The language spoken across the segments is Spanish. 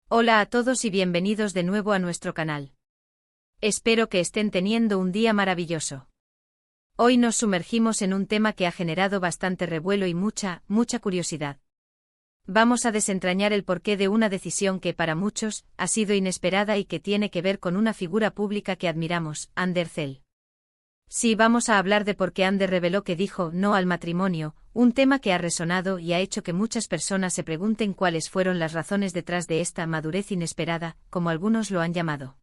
Hola a todos y bienvenidos de nuevo a nuestro canal. Espero que estén teniendo un día maravilloso. Hoy nos sumergimos en un tema que ha generado bastante revuelo y mucha curiosidad. Vamos a desentrañar el porqué de una decisión que para muchos ha sido inesperada y que tiene que ver con una figura pública que admiramos, Ander Zell. Sí, vamos a hablar de por qué Ander reveló que dijo no al matrimonio, un tema que ha resonado y ha hecho que muchas personas se pregunten cuáles fueron las razones detrás de esta madurez inesperada, como algunos lo han llamado.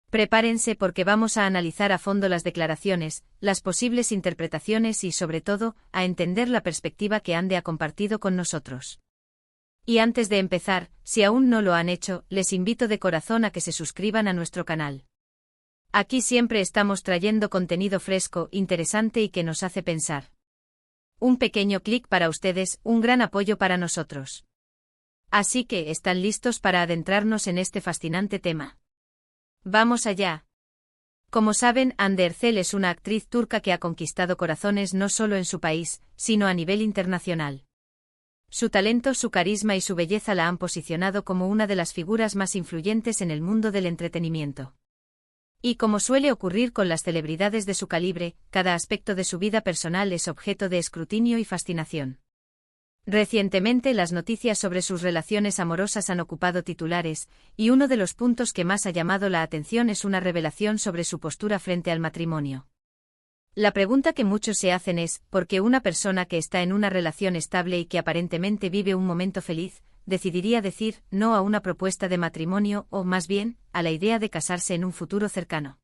Prepárense porque vamos a analizar a fondo las declaraciones, las posibles interpretaciones y sobre todo, a entender la perspectiva que Ander ha compartido con nosotros. Y antes de empezar, si aún no lo han hecho, les invito de corazón a que se suscriban a nuestro canal. Aquí siempre estamos trayendo contenido fresco, interesante y que nos hace pensar. Un pequeño clic para ustedes, un gran apoyo para nosotros. Así que, ¿están listos para adentrarnos en este fascinante tema? ¡Vamos allá! Como saben, Ander Zell es una actriz turca que ha conquistado corazones no solo en su país, sino a nivel internacional. Su talento, su carisma y su belleza la han posicionado como una de las figuras más influyentes en el mundo del entretenimiento. Y como suele ocurrir con las celebridades de su calibre, cada aspecto de su vida personal es objeto de escrutinio y fascinación. Recientemente las noticias sobre sus relaciones amorosas han ocupado titulares, y uno de los puntos que más ha llamado la atención es una revelación sobre su postura frente al matrimonio. La pregunta que muchos se hacen es, ¿por qué una persona que está en una relación estable y que aparentemente vive un momento feliz, decidiría decir no a una propuesta de matrimonio o, más bien, a la idea de casarse en un futuro cercano?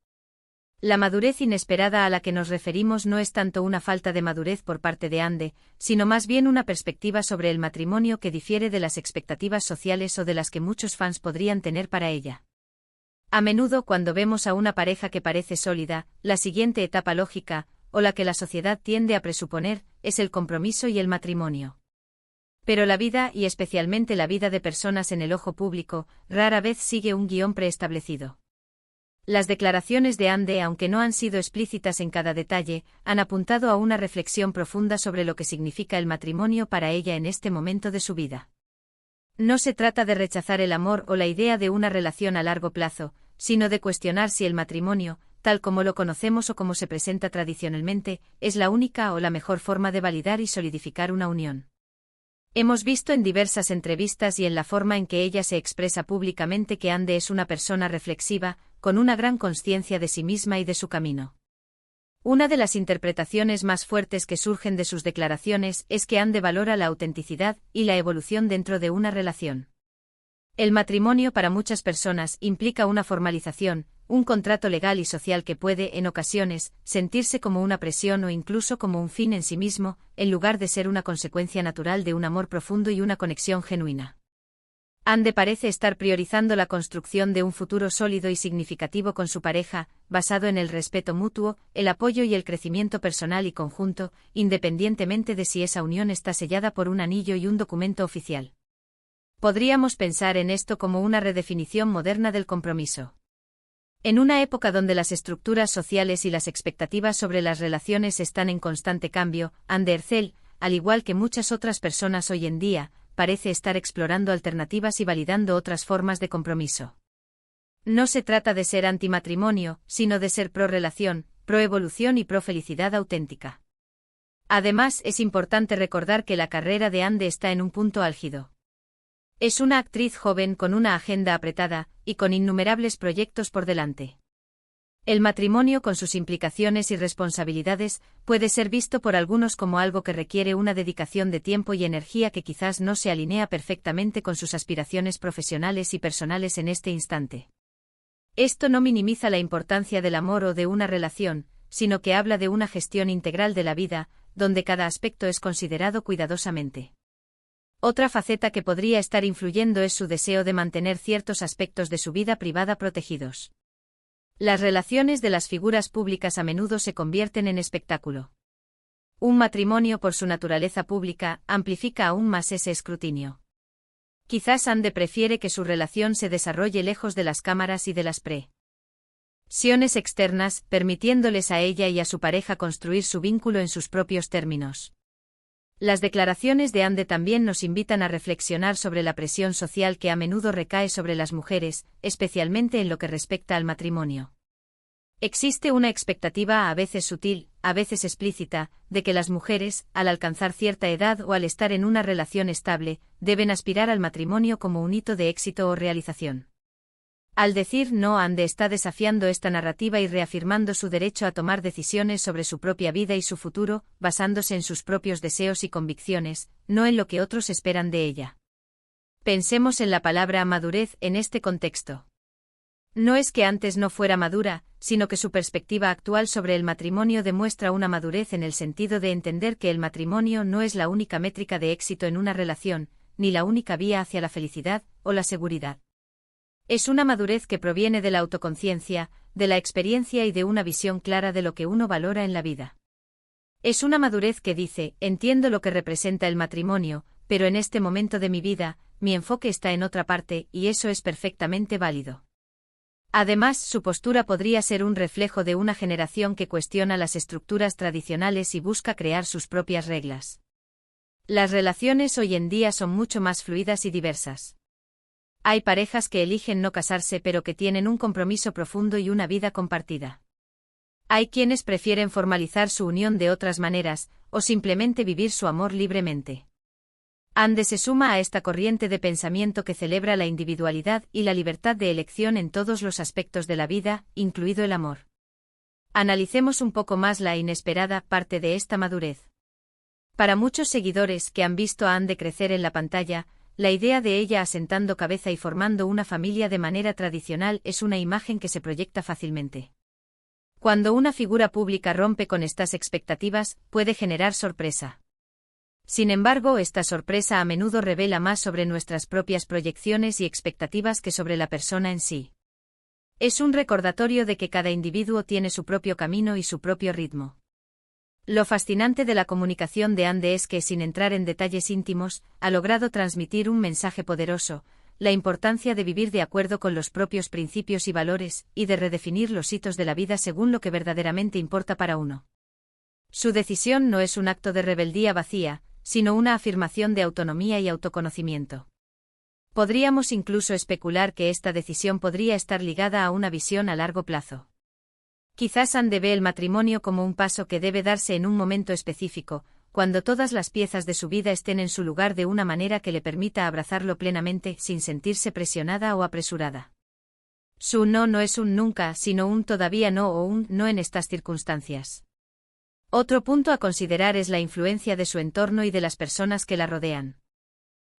La madurez inesperada a la que nos referimos no es tanto una falta de madurez por parte de Ander, sino más bien una perspectiva sobre el matrimonio que difiere de las expectativas sociales o de las que muchos fans podrían tener para ella. A menudo cuando vemos a una pareja que parece sólida, la siguiente etapa lógica, o la que la sociedad tiende a presuponer, es el compromiso y el matrimonio. Pero la vida, y especialmente la vida de personas en el ojo público, rara vez sigue un guión preestablecido. Las declaraciones de Ander, aunque no han sido explícitas en cada detalle, han apuntado a una reflexión profunda sobre lo que significa el matrimonio para ella en este momento de su vida. No se trata de rechazar el amor o la idea de una relación a largo plazo, sino de cuestionar si el matrimonio, tal como lo conocemos o como se presenta tradicionalmente, es la única o la mejor forma de validar y solidificar una unión. Hemos visto en diversas entrevistas y en la forma en que ella se expresa públicamente que Ander es una persona reflexiva, con una gran conciencia de sí misma y de su camino. Una de las interpretaciones más fuertes que surgen de sus declaraciones es que Ander valora la autenticidad y la evolución dentro de una relación. El matrimonio para muchas personas implica una formalización, un contrato legal y social que puede, en ocasiones, sentirse como una presión o incluso como un fin en sí mismo, en lugar de ser una consecuencia natural de un amor profundo y una conexión genuina. Ander parece estar priorizando la construcción de un futuro sólido y significativo con su pareja, basado en el respeto mutuo, el apoyo y el crecimiento personal y conjunto, independientemente de si esa unión está sellada por un anillo y un documento oficial. Podríamos pensar en esto como una redefinición moderna del compromiso. En una época donde las estructuras sociales y las expectativas sobre las relaciones están en constante cambio, Ander Zell, al igual que muchas otras personas hoy en día, parece estar explorando alternativas y validando otras formas de compromiso. No se trata de ser antimatrimonio, sino de ser pro-relación, pro-evolución y pro-felicidad auténtica. Además, es importante recordar que la carrera de Ander está en un punto álgido. Es una actriz joven con una agenda apretada, y con innumerables proyectos por delante. El matrimonio con sus implicaciones y responsabilidades puede ser visto por algunos como algo que requiere una dedicación de tiempo y energía que quizás no se alinea perfectamente con sus aspiraciones profesionales y personales en este instante. Esto no minimiza la importancia del amor o de una relación, sino que habla de una gestión integral de la vida, donde cada aspecto es considerado cuidadosamente. Otra faceta que podría estar influyendo es su deseo de mantener ciertos aspectos de su vida privada protegidos. Las relaciones de las figuras públicas a menudo se convierten en espectáculo. Un matrimonio por su naturaleza pública amplifica aún más ese escrutinio. Quizás Ander prefiere que su relación se desarrolle lejos de las cámaras y de las presiones externas, permitiéndoles a ella y a su pareja construir su vínculo en sus propios términos. Las declaraciones de Ande también nos invitan a reflexionar sobre la presión social que a menudo recae sobre las mujeres, especialmente en lo que respecta al matrimonio. Existe una expectativa a veces sutil, a veces explícita, de que las mujeres, al alcanzar cierta edad o al estar en una relación estable, deben aspirar al matrimonio como un hito de éxito o realización. Al decir no, Ande está desafiando esta narrativa y reafirmando su derecho a tomar decisiones sobre su propia vida y su futuro, basándose en sus propios deseos y convicciones, no en lo que otros esperan de ella. Pensemos en la palabra madurez en este contexto. No es que antes no fuera madura, sino que su perspectiva actual sobre el matrimonio demuestra una madurez en el sentido de entender que el matrimonio no es la única métrica de éxito en una relación, ni la única vía hacia la felicidad o la seguridad. Es una madurez que proviene de la autoconciencia, de la experiencia y de una visión clara de lo que uno valora en la vida. Es una madurez que dice, entiendo lo que representa el matrimonio, pero en este momento de mi vida, mi enfoque está en otra parte, y eso es perfectamente válido. Además, su postura podría ser un reflejo de una generación que cuestiona las estructuras tradicionales y busca crear sus propias reglas. Las relaciones hoy en día son mucho más fluidas y diversas. Hay parejas que eligen no casarse pero que tienen un compromiso profundo y una vida compartida. Hay quienes prefieren formalizar su unión de otras maneras, o simplemente vivir su amor libremente. Ande se suma a esta corriente de pensamiento que celebra la individualidad y la libertad de elección en todos los aspectos de la vida, incluido el amor. Analicemos un poco más la inesperada parte de esta madurez. Para muchos seguidores que han visto a Ande crecer en la pantalla, la idea de ella asentando cabeza y formando una familia de manera tradicional es una imagen que se proyecta fácilmente. Cuando una figura pública rompe con estas expectativas, puede generar sorpresa. Sin embargo, esta sorpresa a menudo revela más sobre nuestras propias proyecciones y expectativas que sobre la persona en sí. Es un recordatorio de que cada individuo tiene su propio camino y su propio ritmo. Lo fascinante de la comunicación de Ande es que, sin entrar en detalles íntimos, ha logrado transmitir un mensaje poderoso, la importancia de vivir de acuerdo con los propios principios y valores, y de redefinir los hitos de la vida según lo que verdaderamente importa para uno. Su decisión no es un acto de rebeldía vacía, sino una afirmación de autonomía y autoconocimiento. Podríamos incluso especular que esta decisión podría estar ligada a una visión a largo plazo. Quizás Ande ve el matrimonio como un paso que debe darse en un momento específico, cuando todas las piezas de su vida estén en su lugar de una manera que le permita abrazarlo plenamente sin sentirse presionada o apresurada. Su no es un nunca, sino un todavía no o un no en estas circunstancias. Otro punto a considerar es la influencia de su entorno y de las personas que la rodean.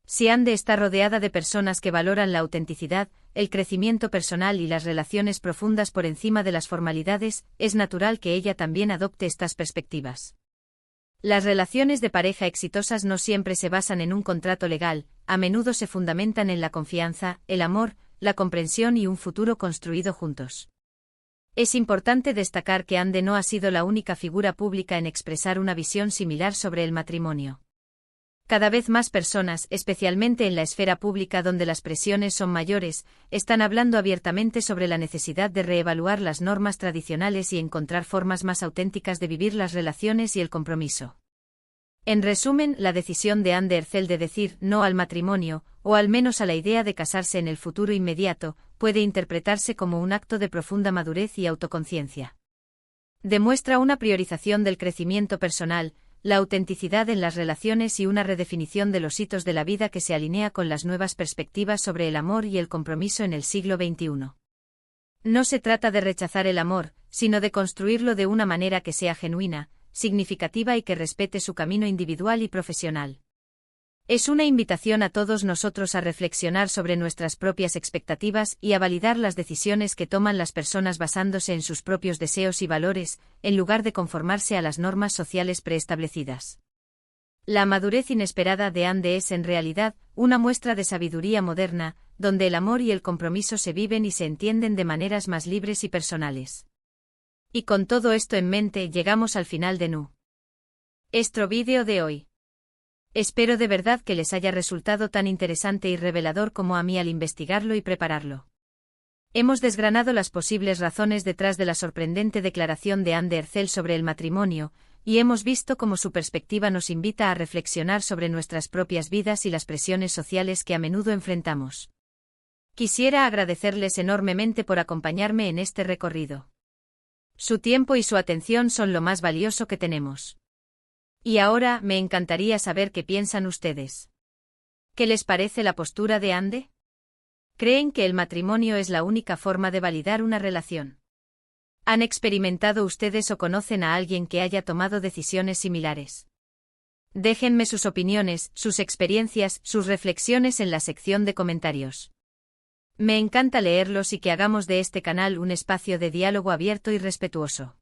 Si Ande está rodeada de personas que valoran la autenticidad, el crecimiento personal y las relaciones profundas por encima de las formalidades, es natural que ella también adopte estas perspectivas. Las relaciones de pareja exitosas no siempre se basan en un contrato legal, a menudo se fundamentan en la confianza, el amor, la comprensión y un futuro construido juntos. Es importante destacar que Ande no ha sido la única figura pública en expresar una visión similar sobre el matrimonio. Cada vez más personas, especialmente en la esfera pública donde las presiones son mayores, están hablando abiertamente sobre la necesidad de reevaluar las normas tradicionales y encontrar formas más auténticas de vivir las relaciones y el compromiso. En resumen, la decisión de Ande Ercel de decir no al matrimonio, o al menos a la idea de casarse en el futuro inmediato, puede interpretarse como un acto de profunda madurez y autoconciencia. Demuestra una priorización del crecimiento personal, la autenticidad en las relaciones y una redefinición de los hitos de la vida que se alinea con las nuevas perspectivas sobre el amor y el compromiso en el siglo XXI. No se trata de rechazar el amor, sino de construirlo de una manera que sea genuina, significativa y que respete su camino individual y profesional. Es una invitación a todos nosotros a reflexionar sobre nuestras propias expectativas y a validar las decisiones que toman las personas basándose en sus propios deseos y valores, en lugar de conformarse a las normas sociales preestablecidas. La madurez inesperada de Ande es en realidad una muestra de sabiduría moderna, donde el amor y el compromiso se viven y se entienden de maneras más libres y personales. Y con todo esto en mente llegamos al final de nuestro vídeo de hoy. Espero de verdad que les haya resultado tan interesante y revelador como a mí al investigarlo y prepararlo. Hemos desgranado las posibles razones detrás de la sorprendente declaración de Ande Ercel sobre el matrimonio, y hemos visto cómo su perspectiva nos invita a reflexionar sobre nuestras propias vidas y las presiones sociales que a menudo enfrentamos. Quisiera agradecerles enormemente por acompañarme en este recorrido. Su tiempo y su atención son lo más valioso que tenemos. Y ahora me encantaría saber qué piensan ustedes. ¿Qué les parece la postura de Ande? ¿Creen que el matrimonio es la única forma de validar una relación? ¿Han experimentado ustedes o conocen a alguien que haya tomado decisiones similares? Déjenme sus opiniones, sus experiencias, sus reflexiones en la sección de comentarios. Me encanta leerlos y que hagamos de este canal un espacio de diálogo abierto y respetuoso.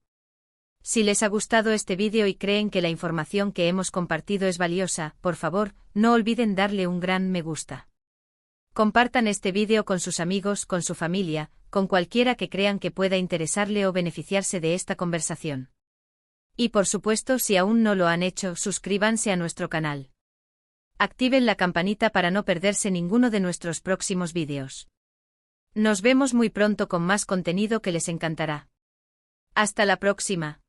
Si les ha gustado este vídeo y creen que la información que hemos compartido es valiosa, por favor, no olviden darle un gran me gusta. Compartan este vídeo con sus amigos, con su familia, con cualquiera que crean que pueda interesarle o beneficiarse de esta conversación. Y por supuesto, si aún no lo han hecho, suscríbanse a nuestro canal. Activen la campanita para no perderse ninguno de nuestros próximos vídeos. Nos vemos muy pronto con más contenido que les encantará. Hasta la próxima.